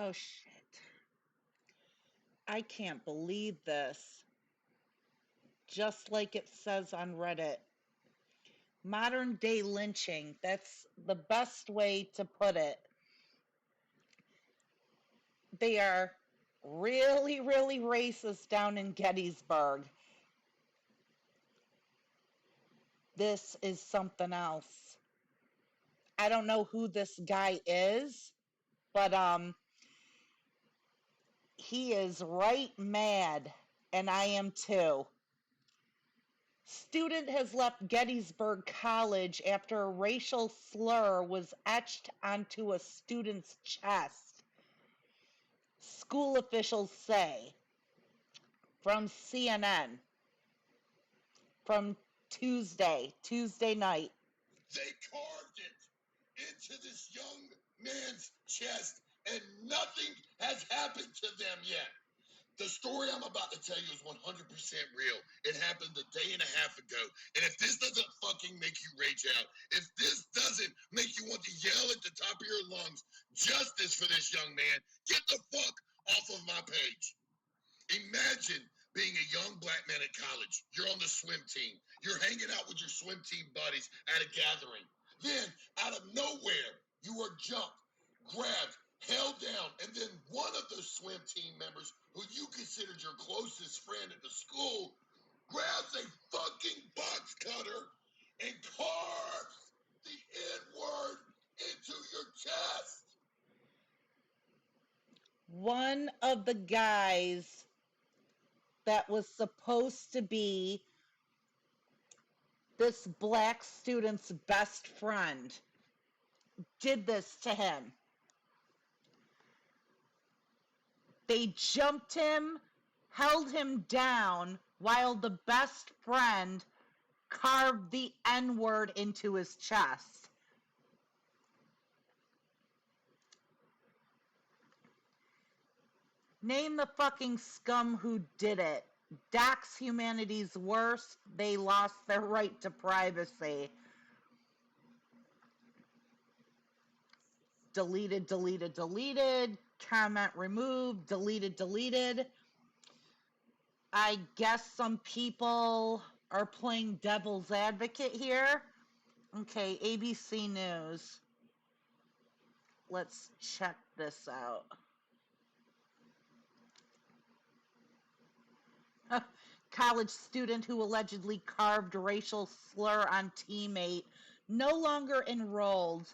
Oh, shit. I can't believe this. Just like it says on Reddit. Modern day lynching. That's the best way to put it. They are really, really racist down in Gettysburg. This is something else. I don't know who this guy is, but he is right mad, and I am too. Student has left Gettysburg College after a racial slur was etched onto a student's chest. School officials say from CNN from Tuesday night. They carved it into this young man's chest, and nothing has happened to them yet. The story I'm about to tell you is 100% real. It happened a day and a half ago. And if this doesn't fucking make you rage out, if this doesn't make you want to yell at the top of your lungs, justice for this young man, get the fuck off of my page. Imagine being a young black man at college. You're on the swim team. You're hanging out with your swim team buddies at a gathering. Then, out of nowhere, you are jumped, grabbed, held down, and then one of the swim team members, who you considered your closest friend at the school, grabs a fucking box cutter and carves the N-word into your chest. One of the guys that was supposed to be this black student's best friend did this to him. They jumped him, held him down, while the best friend carved the N-word into his chest. Name the fucking scum who did it. Dox humanity's worst. They lost their right to privacy. Deleted. Comment removed. Deleted. I guess some people are playing devil's advocate here. Okay, ABC News. Let's check this out. College student who allegedly carved racial slur on teammate no longer enrolled.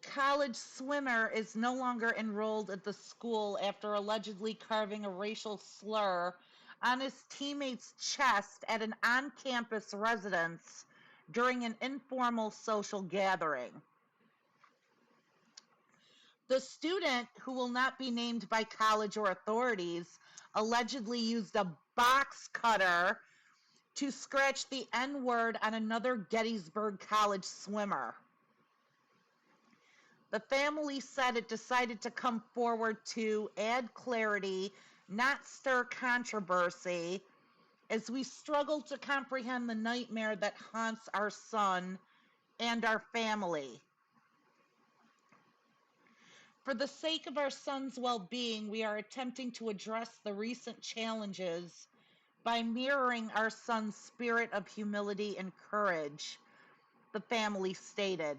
College swimmer is no longer enrolled at the school after allegedly carving a racial slur on his teammate's chest at an on-campus residence during an informal social gathering. The student, who will not be named by college or authorities, allegedly used a box cutter to scratch the N-word on another Gettysburg College swimmer. The family said it decided to come forward to add clarity, not stir controversy, as we struggle to comprehend the nightmare that haunts our son and our family. For the sake of our son's well-being, we are attempting to address the recent challenges by mirroring our son's spirit of humility and courage, the family stated.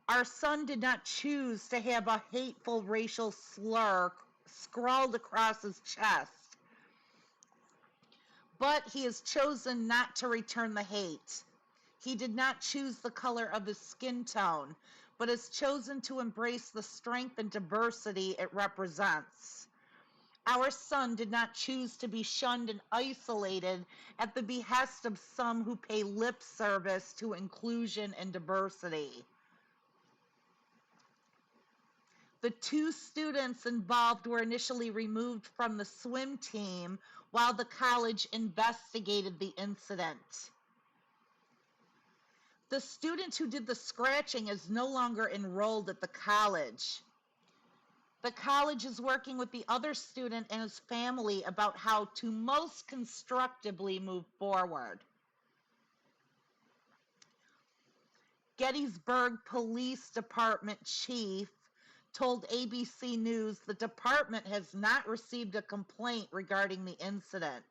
Our son did not choose to have a hateful racial slur scrawled across his chest, but he has chosen not to return the hate. He did not choose the color of his skin tone, but has chosen to embrace the strength and diversity it represents. Our son did not choose to be shunned and isolated at the behest of some who pay lip service to inclusion and diversity. The two students involved were initially removed from the swim team while the college investigated the incident. The student who did the scratching is no longer enrolled at the college. The college is working with the other student and his family about how to most constructively move forward. Gettysburg Police Department chief told ABC News the department has not received a complaint regarding the incident.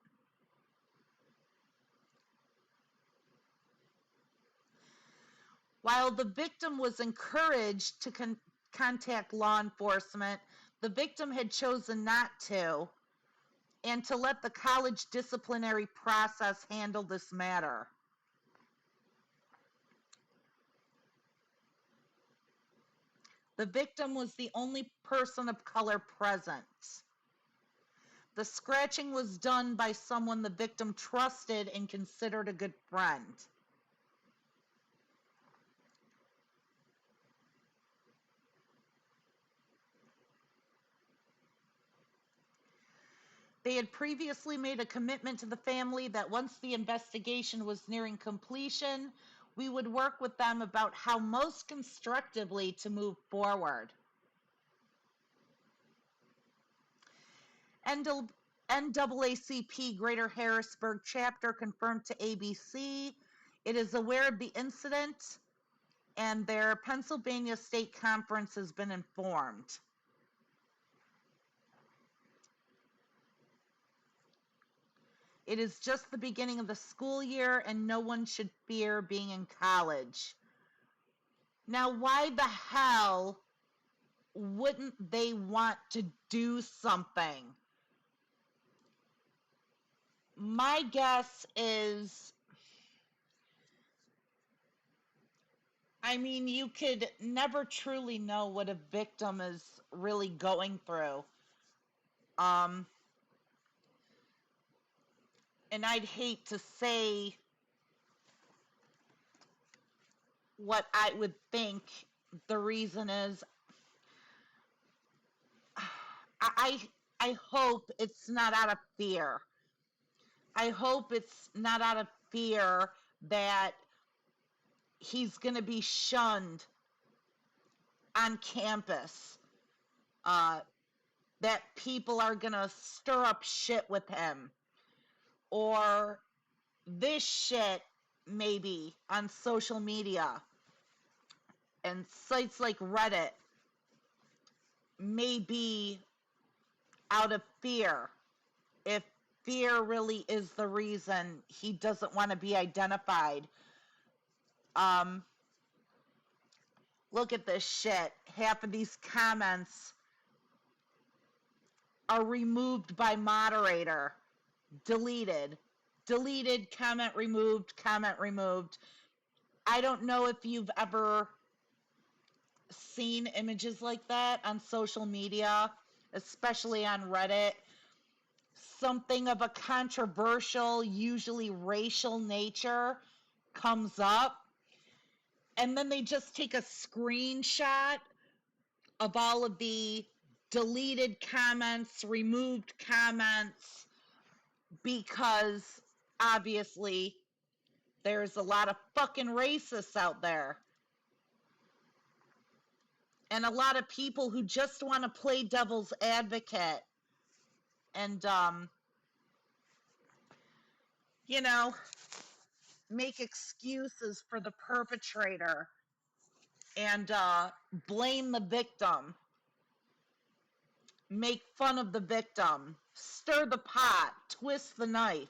While the victim was encouraged to contact law enforcement, the victim had chosen not to, and to let the college disciplinary process handle this matter. The victim was the only person of color present. The scratching was done by someone the victim trusted and considered a good friend. They had previously made a commitment to the family that once the investigation was nearing completion, we would work with them about how most constructively to move forward. NAACP Greater Harrisburg chapter confirmed to ABC it is aware of the incident and their Pennsylvania State Conference has been informed. It is just the beginning of the school year and no one should fear being in college. Now, why the hell wouldn't they want to do something? My guess is, you could never truly know what a victim is really going through. And I'd hate to say what I would think the reason is. I hope it's not out of fear. I hope it's not out of fear that he's going to be shunned on campus, that people are going to stir up shit with him, or this shit maybe on social media and sites like Reddit may be out of fear, if fear really is the reason he doesn't want to be identified. Look at this shit. Half of these comments are removed by moderator. Deleted, comment removed, comment removed. I don't know if you've ever seen images like that on social media, especially on Reddit. Something of a controversial, usually racial nature comes up, and then they just take a screenshot of all of the deleted comments, removed comments, because obviously there's a lot of fucking racists out there. And a lot of people who just want to play devil's advocate and, make excuses for the perpetrator and blame the victim, make fun of the victim, stir the pot, twist the knife,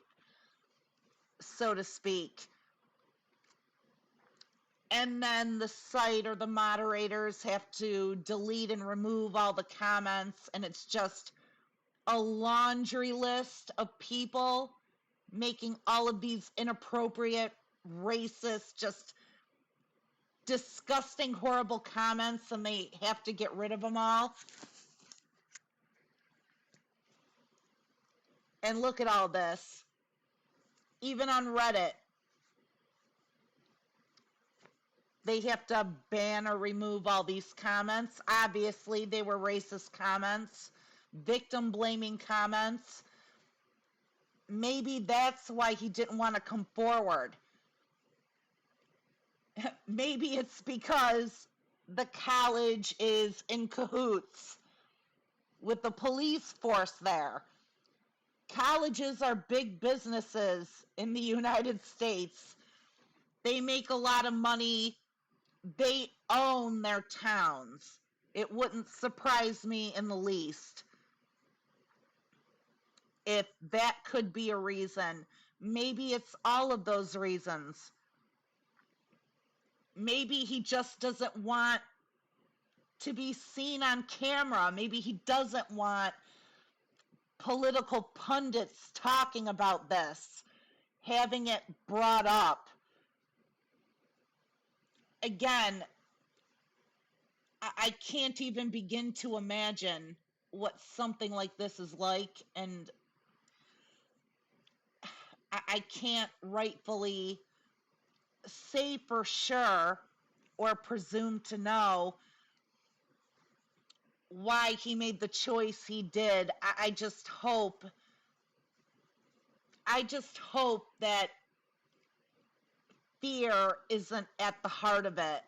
so to speak. And then the site or the moderators have to delete and remove all the comments, and it's just a laundry list of people making all of these inappropriate, racist, just disgusting, horrible comments, and they have to get rid of them all. And look at all this. Even on Reddit, they have to ban or remove all these comments. Obviously, they were racist comments, victim-blaming comments. Maybe that's why he didn't want to come forward. Maybe it's because the college is in cahoots with the police force there. Colleges are big businesses in the United States. They make a lot of money They own their towns. It wouldn't surprise me in the least if that could be a reason. Maybe it's all of those reasons. Maybe he just doesn't want to be seen on camera. Maybe he doesn't want political pundits talking about this, having it brought up. Again, I can't even begin to imagine what something like this is like, and I can't rightfully say for sure or presume to know why he made the choice he did. I just hope that fear isn't at the heart of it.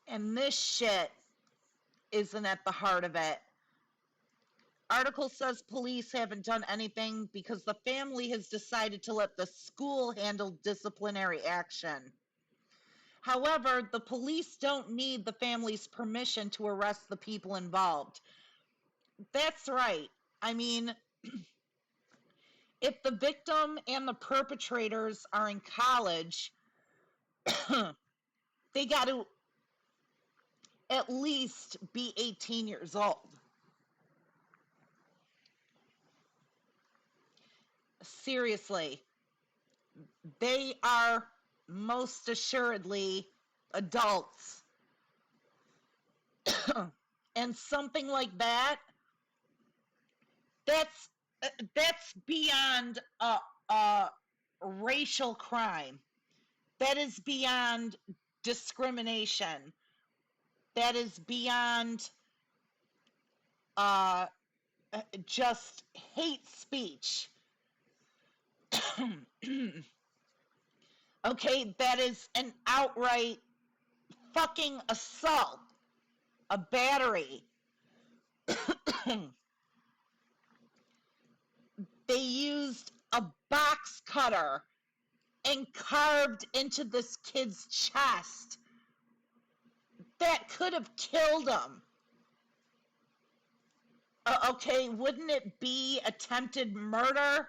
And this shit isn't at the heart of it. Article says police haven't done anything because the family has decided to let the school handle disciplinary action. However, the police don't need the family's permission to arrest the people involved. That's right. I mean, if the victim and the perpetrators are in college, they got to at least be 18 years old. Seriously, they are most assuredly adults. And something like that's beyond a racial crime. That is beyond discrimination. That is beyond just hate speech. Okay, that is an outright fucking assault, a battery. They used a box cutter and carved into this kid's chest. That could have killed him. Okay, wouldn't it be attempted murder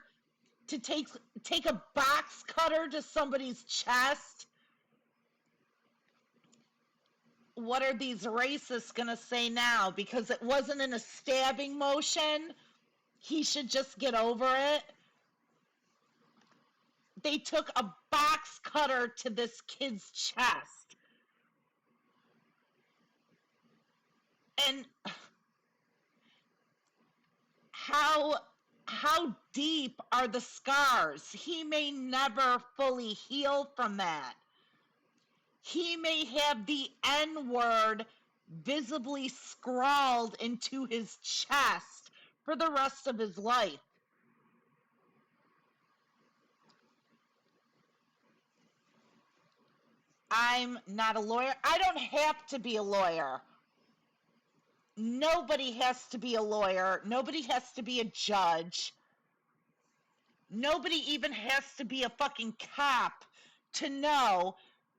to take a box cutter to somebody's chest? What are these racists gonna say now? Because it wasn't in a stabbing motion, he should just get over it? They took a box cutter to this kid's chest. And how deep are the scars? He may never fully heal from that. He may have the N-word visibly scrawled into his chest for the rest of his life. I'm not a lawyer. I don't have to be a lawyer. Nobody has to be a lawyer. Nobody has to be a judge. Nobody even has to be a fucking cop to know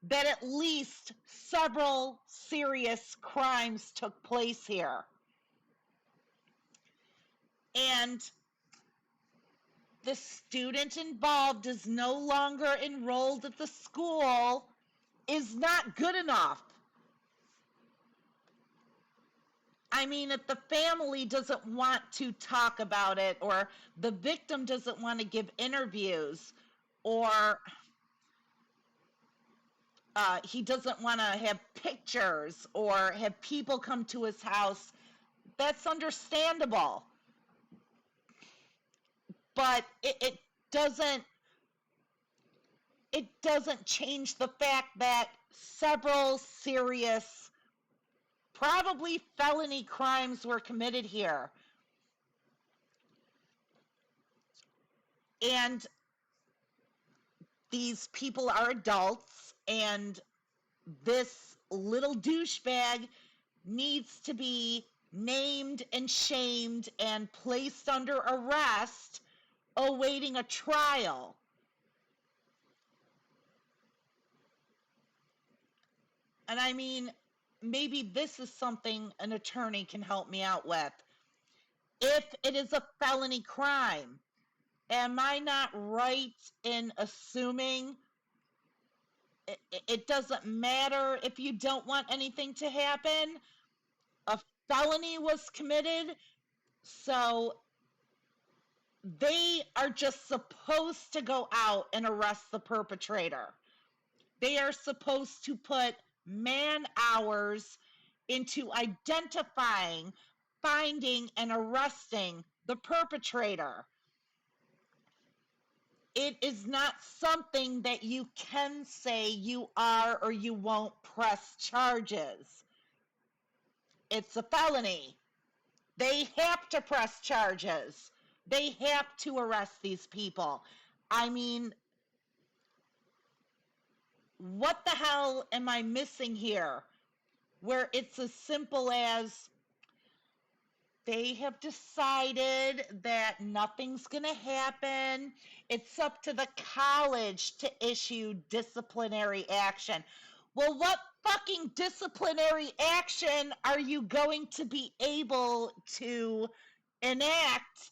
that at least several serious crimes took place here. And the student involved is no longer enrolled at the school is not good enough. I mean, if the family doesn't want to talk about it, or the victim doesn't want to give interviews, or he doesn't want to have pictures or have people come to his house, that's understandable. But it doesn't change the fact that several serious, probably felony crimes were committed here. And these people are adults, and this little douchebag needs to be named and shamed and placed under arrest awaiting a trial. And I mean, maybe this is something an attorney can help me out with. If it is a felony crime, am I not right in assuming it doesn't matter if you don't want anything to happen? A felony was committed, so they are just supposed to go out and arrest the perpetrator. They are supposed to put man hours into identifying, finding, and arresting the perpetrator. It is not something that you can say you are or you won't press charges. It's a felony. They have to press charges. They have to arrest these people. I mean, what the hell am I missing here? Where it's as simple as they have decided that nothing's going to happen. It's up to the college to issue disciplinary action. Well, what fucking disciplinary action are you going to be able to enact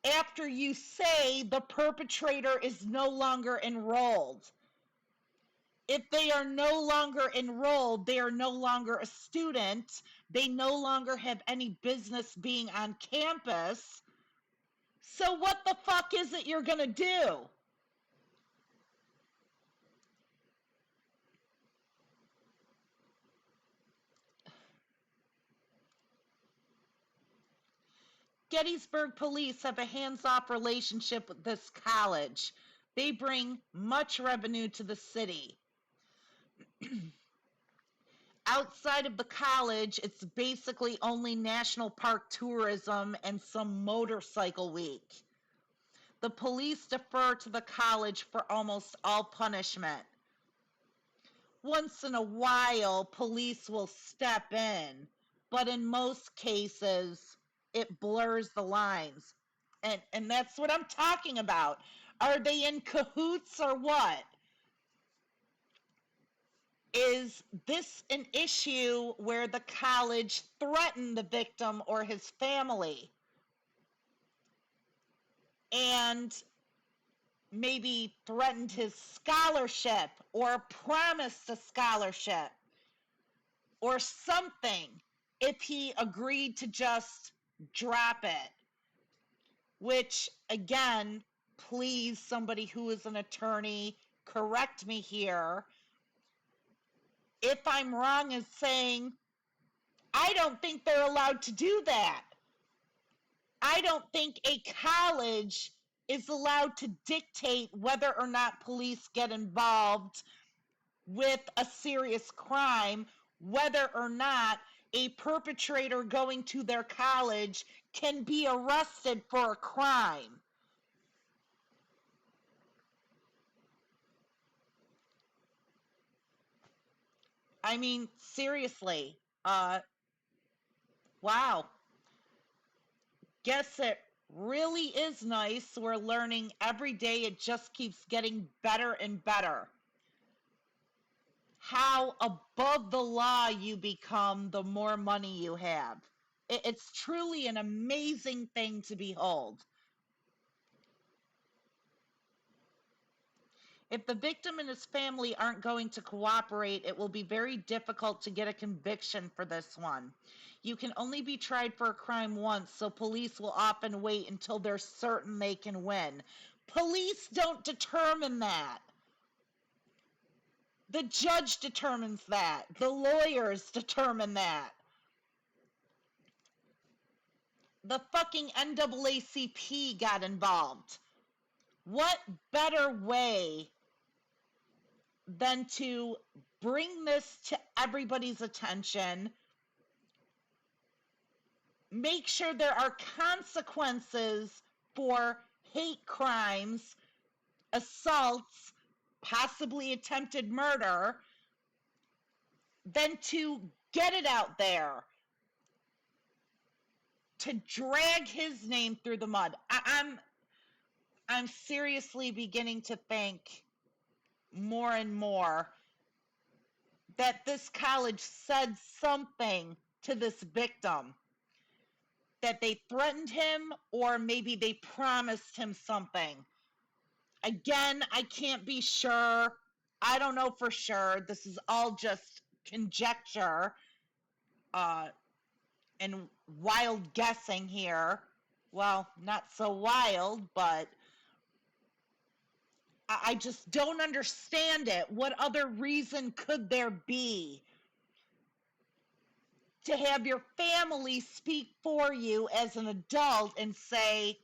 after you say the perpetrator is no longer enrolled? If they are no longer enrolled, they are no longer a student, they no longer have any business being on campus. So what the fuck is it you're going to do? Gettysburg police have a hands-off relationship with this college. They bring much revenue to the city. Outside of the college, it's basically only national park tourism and some motorcycle week. The police defer to the college for almost all punishment. Once in a while, police will step in, but in most cases, it blurs the lines. And that's what I'm talking about. Are they in cahoots or what? Is this an issue where the college threatened the victim or his family and maybe threatened his scholarship or promised a scholarship or something if he agreed to just drop it? Which, again, please, somebody who is an attorney, correct me here. If I'm wrong in saying, I don't think they're allowed to do that. I don't think a college is allowed to dictate whether or not police get involved with a serious crime, whether or not a perpetrator going to their college can be arrested for a crime. I mean, seriously, wow. Guess it really is nice. We're learning every day. It just keeps getting better and better. How above the law you become, the more money you have. It's truly an amazing thing to behold. If the victim and his family aren't going to cooperate, it will be very difficult to get a conviction for this one. You can only be tried for a crime once, so police will often wait until they're certain they can win. Police don't determine that. The judge determines that. The lawyers determine that. The fucking NAACP got involved. What better way than to bring this to everybody's attention, make sure there are consequences for hate crimes, assaults, possibly attempted murder, than to get it out there, to drag his name through the mud. I'm seriously beginning to think more and more that this college said something to this victim, that they threatened him or maybe they promised him something. Again, I can't be sure. I don't know for sure. This is all just conjecture and wild guessing here. Well, not so wild, but I just don't understand it. What other reason could there be to have your family speak for you as an adult and say,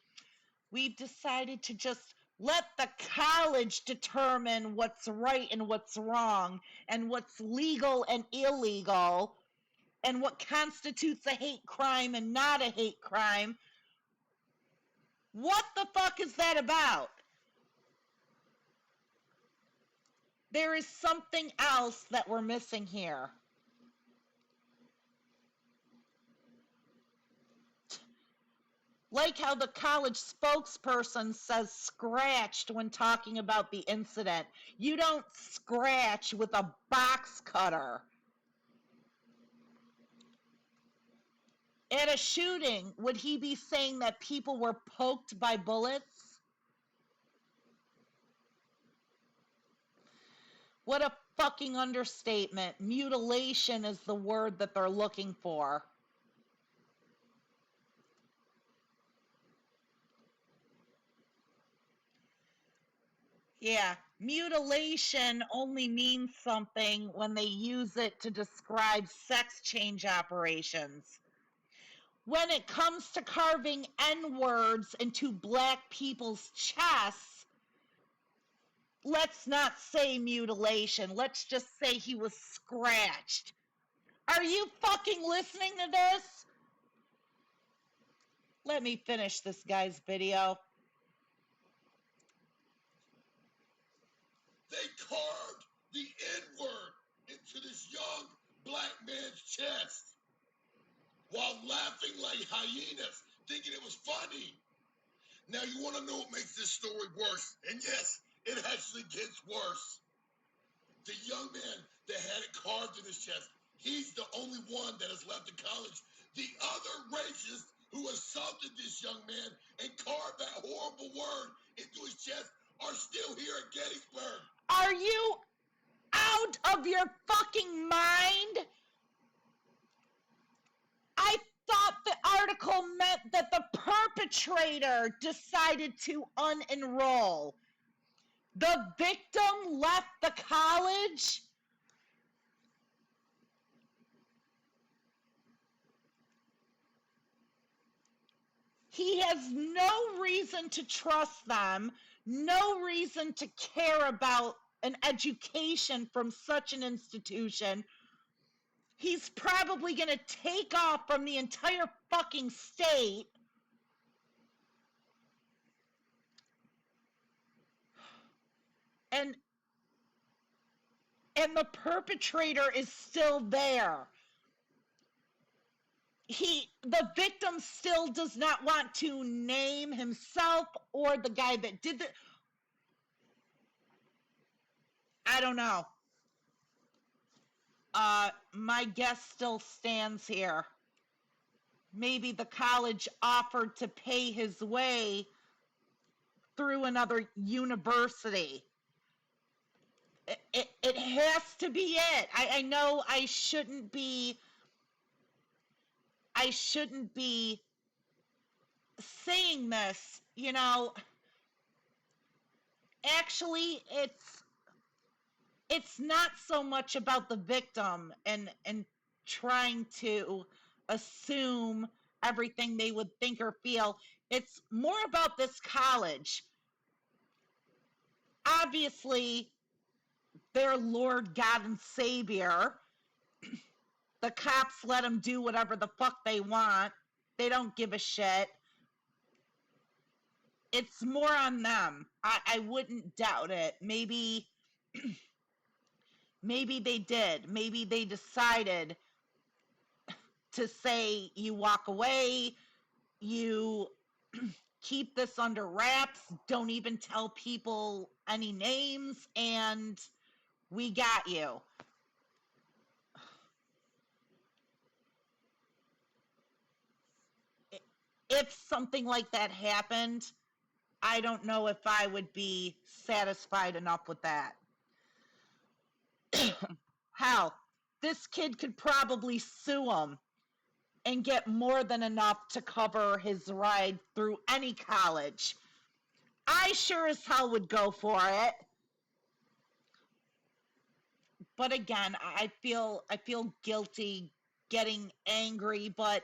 we've decided to just let the college determine what's right and what's wrong and what's legal and illegal and what constitutes a hate crime and not a hate crime? What the fuck is that about? There is something else that we're missing here. Like how the college spokesperson says scratched when talking about the incident. You don't scratch with a box cutter. At a shooting, would he be saying that people were poked by bullets? What a fucking understatement. Mutilation is the word that they're looking for. Yeah, mutilation only means something when they use it to describe sex change operations. When it comes to carving N-words into black people's chests, let's not say mutilation. Let's just say he was scratched. Are you fucking listening to this? Let me finish this guy's video. They carved the N-word into this young black man's chest while laughing like hyenas, thinking it was funny. Now, you want to know what makes this story worse? And yes, it actually gets worse. The young man that had it carved in his chest, he's the only one that has left the college. The other racist who assaulted this young man and carved that horrible word into his chest are still here at Gettysburg. Are you out of your fucking mind? I thought the article meant that the perpetrator decided to unenroll. The victim left the college? He has no reason to trust them, no reason to care about an education from such an institution. He's probably going to take off from the entire fucking state. And the perpetrator is still there. The victim still does not want to name himself or the guy that did it. I don't know. My guess still stands here. Maybe the college offered to pay his way through another university. It has to be it. I know I shouldn't be saying this, actually it's not so much about the victim and trying to assume everything they would think or feel. It's more about this college. Obviously, their Lord, God, and Savior. The cops let them do whatever the fuck they want. They don't give a shit. It's more on them. I wouldn't doubt it. Maybe they did. Maybe they decided to say, you walk away, you keep this under wraps, don't even tell people any names, and we got you. if something like that happened, I don't know if I would be satisfied enough with that. Hell, this kid could probably sue him and get more than enough to cover his ride through any college. I sure as hell would go for it. But again, I feel guilty getting angry, but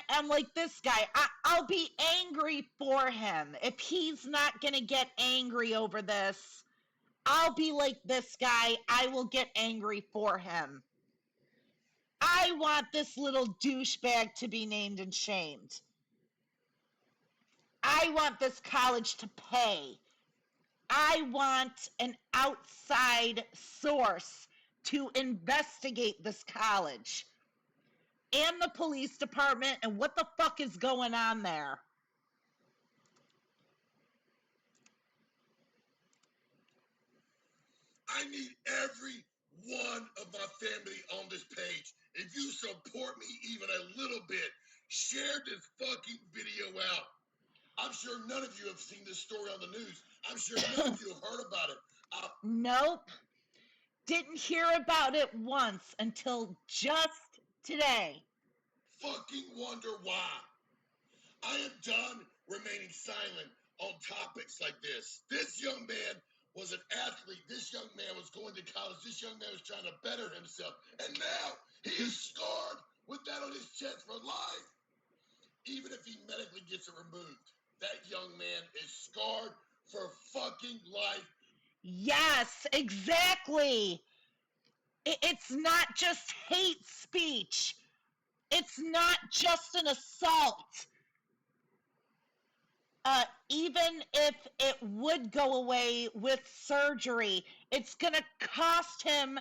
I'm like this guy. I'll be angry for him. If he's not going to get angry over this, I'll be like this guy. I will get angry for him. I want this little douchebag to be named and shamed. I want this college to pay. I want an outside source to investigate this college and the police department and what the fuck is going on there. I need every one of my family on this page. If you support me even a little bit, share this fucking video out. I'm sure none of you have seen this story on the news. I'm sure none of you have heard about it. Nope. Didn't hear about it once until just today. Fucking wonder why. I am done remaining silent on topics like this. This young man was an athlete. This young man was going to college. This young man was trying to better himself. And now he is scarred with that on his chest for life. Even if he medically gets it removed, that young man is scarred for fucking life. Yes, exactly. It's not just hate speech. It's not just an assault. Even if it would go away with surgery, it's going to cost him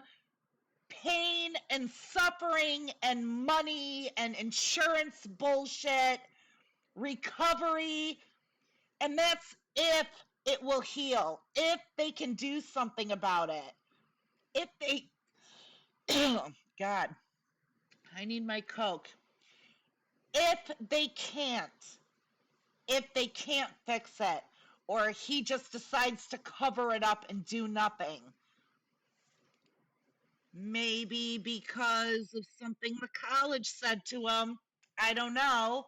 pain and suffering and money and insurance bullshit, recovery, and that's if it will heal, if they can do something about it. If they, God, I need my Coke. If they can't fix it, or he just decides to cover it up and do nothing, maybe because of something the college said to him, I don't know,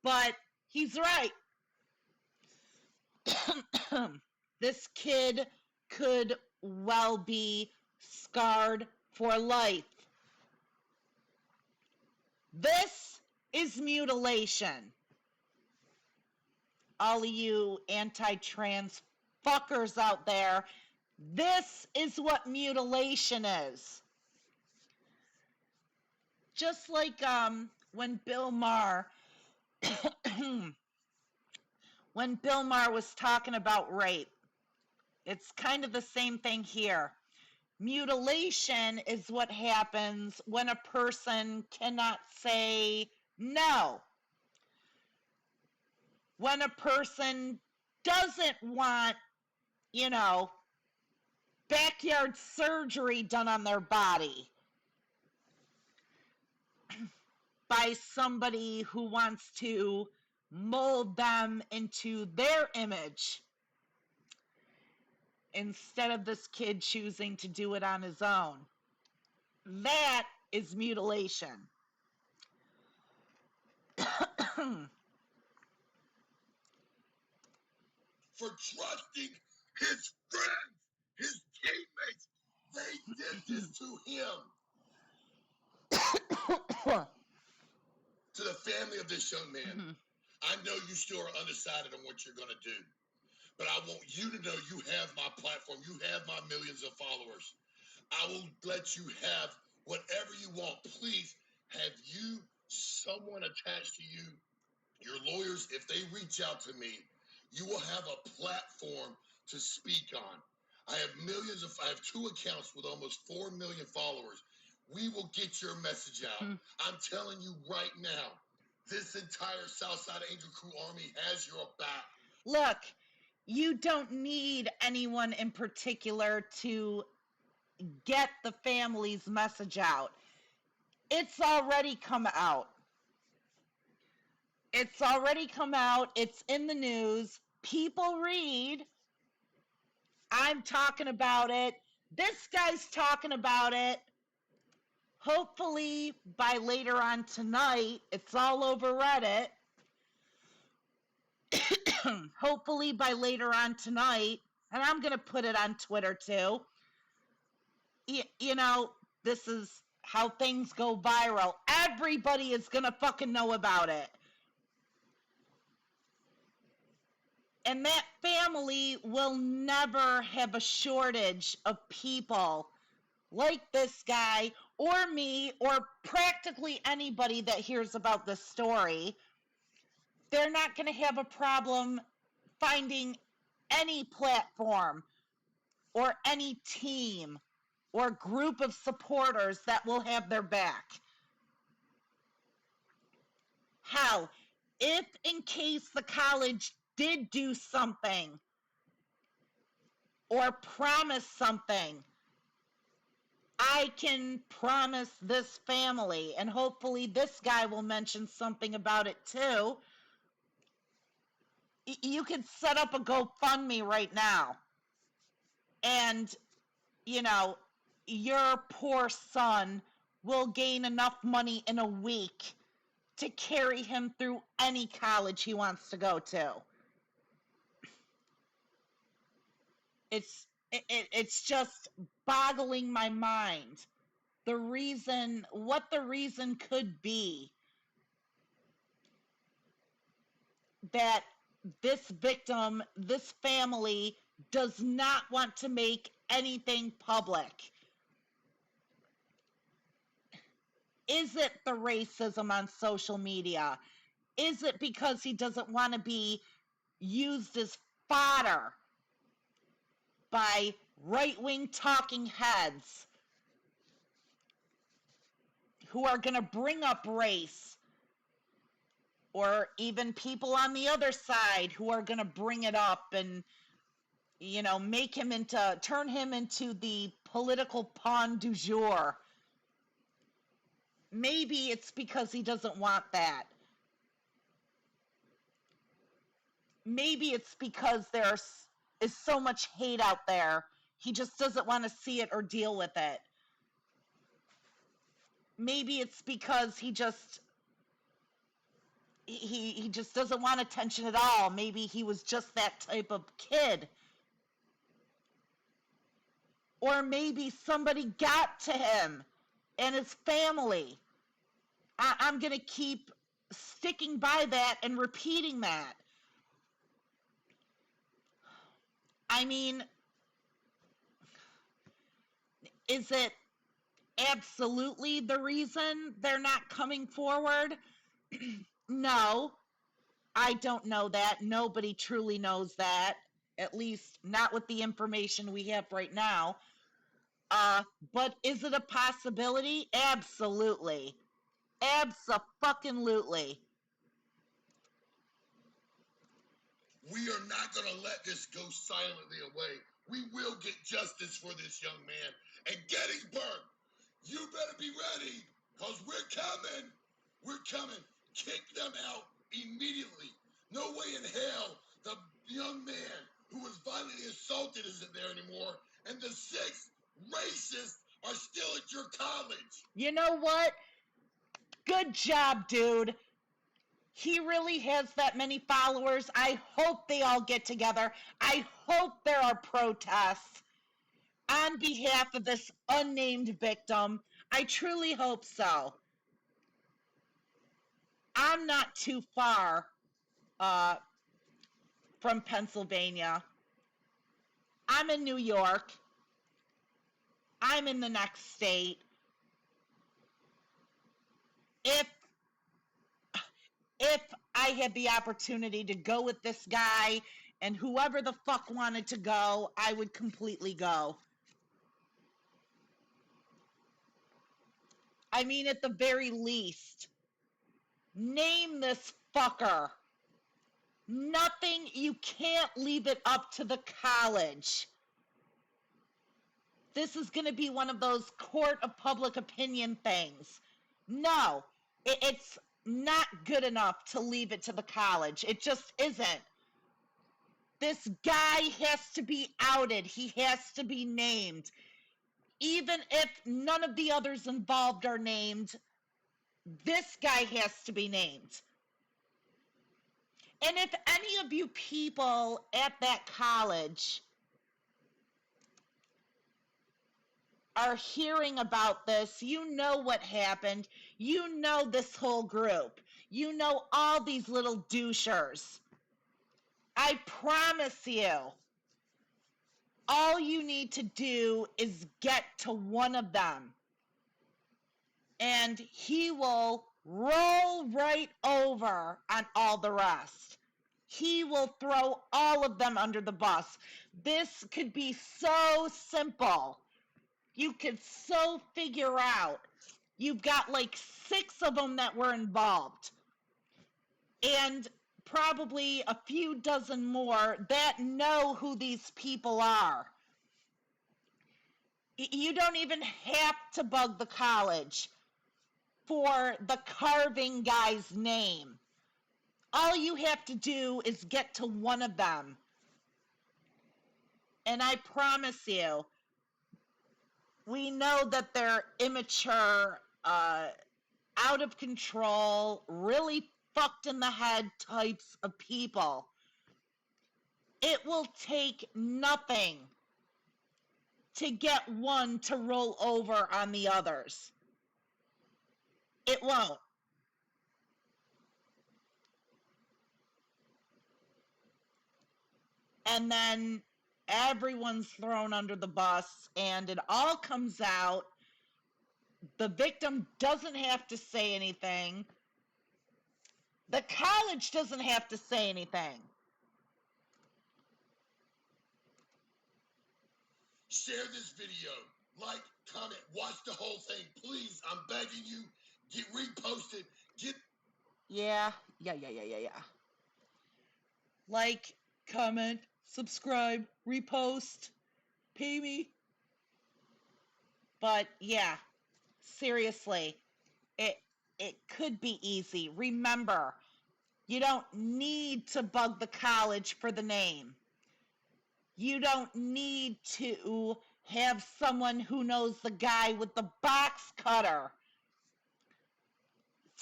but he's right. This kid could well be scarred for life. This is mutilation. All of you anti-trans fuckers out there, this is what mutilation is. Just like when Bill Maher was talking about rape, it's kind of the same thing here. Mutilation is what happens when a person cannot say no. When a person doesn't want, backyard surgery done on their body by somebody who wants to mold them into their image instead of this kid choosing to do it on his own. That is mutilation. For trusting his friends, his teammates, they did this to him. To the family of this young man, I know you still are undecided on what you're going to do, but I want you to know you have my platform. You have my millions of followers. I will let you have whatever you want. Please have you, someone attached to you, your lawyers, if they reach out to me, you will have a platform to speak on. I have 2 accounts with almost 4 million followers. We will get your message out. I'm telling you right now, this entire Southside Angel Crew Army has your back. Look, you don't need anyone in particular to get the family's message out. It's already come out. It's already come out. It's in the news. People read. I'm talking about it. This guy's talking about it. Hopefully by later on tonight, it's all over Reddit. Hopefully by later on tonight, and I'm going to put it on Twitter too. You know, this is how things go viral. Everybody is going to fucking know about it. And that family will never have a shortage of people like this guy or me or practically anybody that hears about this story. They're not going to have a problem finding any platform or any team or group of supporters that will have their back. How? If in case the college did do something or promise something, I can promise this family, and hopefully this guy will mention something about it too. You could set up a GoFundMe right now. And, you know, your poor son will gain enough money in a week to carry him through any college he wants to go to. It's just boggling my mind what the reason could be that this victim, this family, does not want to make anything public. Is it the racism on social media? Is it because he doesn't want to be used as fodder by right-wing talking heads who are going to bring up race, or even people on the other side who are going to bring it up and, you know, turn him into the political pawn du jour? Maybe it's because he doesn't want that. Maybe it's because there is so much hate out there, he just doesn't want to see it or deal with it. Maybe it's because he just doesn't want attention at all. Maybe he was just that type of kid. Or maybe somebody got to him and his family. I'm going to keep sticking by that and repeating that. I mean, is it absolutely the reason they're not coming forward? No, I don't know that. Nobody truly knows that, at least not with the information we have right now. But is it a possibility? Absolutely. Abso-fucking-lutely. We are not going to let this go silently away. We will get justice for this young man. And Gettysburg, you better be ready, because we're coming. We're coming. Kick them out immediately. No way in hell the young man who was violently assaulted isn't there anymore. And the 6 racists are still at your college. You know what? Good job, dude. He really has that many followers. I hope they all get together. I hope there are protests on behalf of this unnamed victim. I truly hope so. I'm not too far from Pennsylvania. I'm in New York. I'm in the next state. If I had the opportunity to go with this guy and whoever the fuck wanted to go, I would completely go. I mean, at the very least, name this fucker. Nothing, you can't leave it up to the college. This is going to be one of those court of public opinion things. No, it's not good enough to leave it to the college. It just isn't. This guy has to be outed. He has to be named. Even if none of the others involved are named, this guy has to be named. And if any of you people at that college are hearing about this, you know what happened. You know this whole group. You know all these little douchers. I promise you, all you need to do is get to one of them, and he will roll right over on all the rest. He will throw all of them under the bus. This could be so simple. You could so figure out. You've got like 6 of them that were involved, and probably a few dozen more that know who these people are. You don't even have to bug the college for the carving guy's name. All you have to do is get to one of them. And I promise you, we know that they're immature, out of control, really fucked in the head types of people. It will take nothing to get one to roll over on the others. It won't. And then everyone's thrown under the bus, and it all comes out. The victim doesn't have to say anything. The college doesn't have to say anything. Share this video. Like, comment, watch the whole thing. Please, I'm begging you. Get reposted. Yeah. Like, comment, subscribe, repost, pay me. But yeah, seriously, it could be easy. Remember, you don't need to bug the college for the name. You don't need to have someone who knows the guy with the box cutter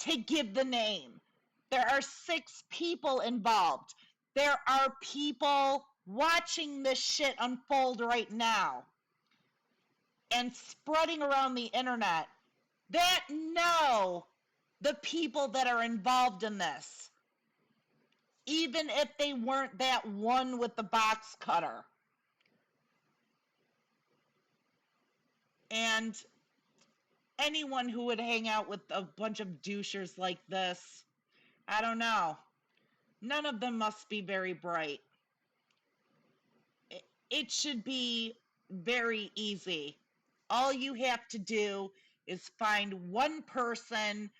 to give the name. There are 6 people involved. There are people watching this shit unfold right now and spreading around the internet that know the people that are involved in this, even if they weren't that one with the box cutter. And anyone who would hang out with a bunch of douchers like this, I don't know. None of them must be very bright. It should be very easy. All you have to do is find one person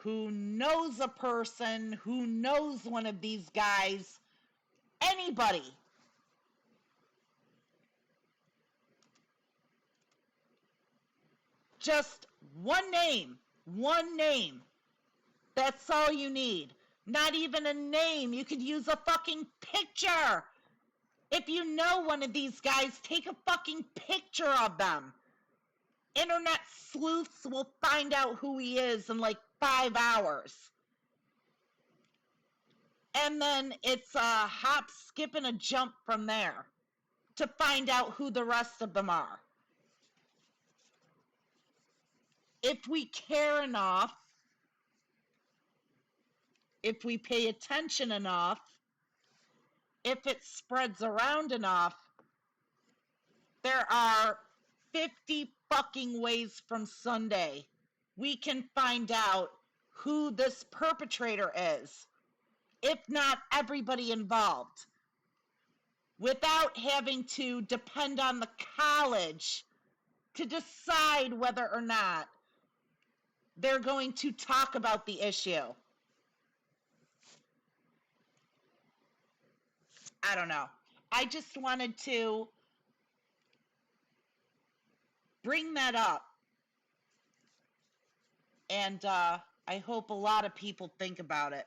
who knows a person who knows one of these guys. Anybody. Just one name. One name. That's all you need. Not even a name. You could use a fucking picture. If you know one of these guys, take a fucking picture of them. Internet sleuths will find out who he is in like 5 hours. And then it's a hop, skip, and a jump from there to find out who the rest of them are. If we care enough, if we pay attention enough, if it spreads around enough, there are 50 fucking ways from Sunday we can find out who this perpetrator is, if not everybody involved, without having to depend on the college to decide whether or not they're going to talk about the issue. I don't know. I just wanted to bring that up and I hope a lot of people think about it.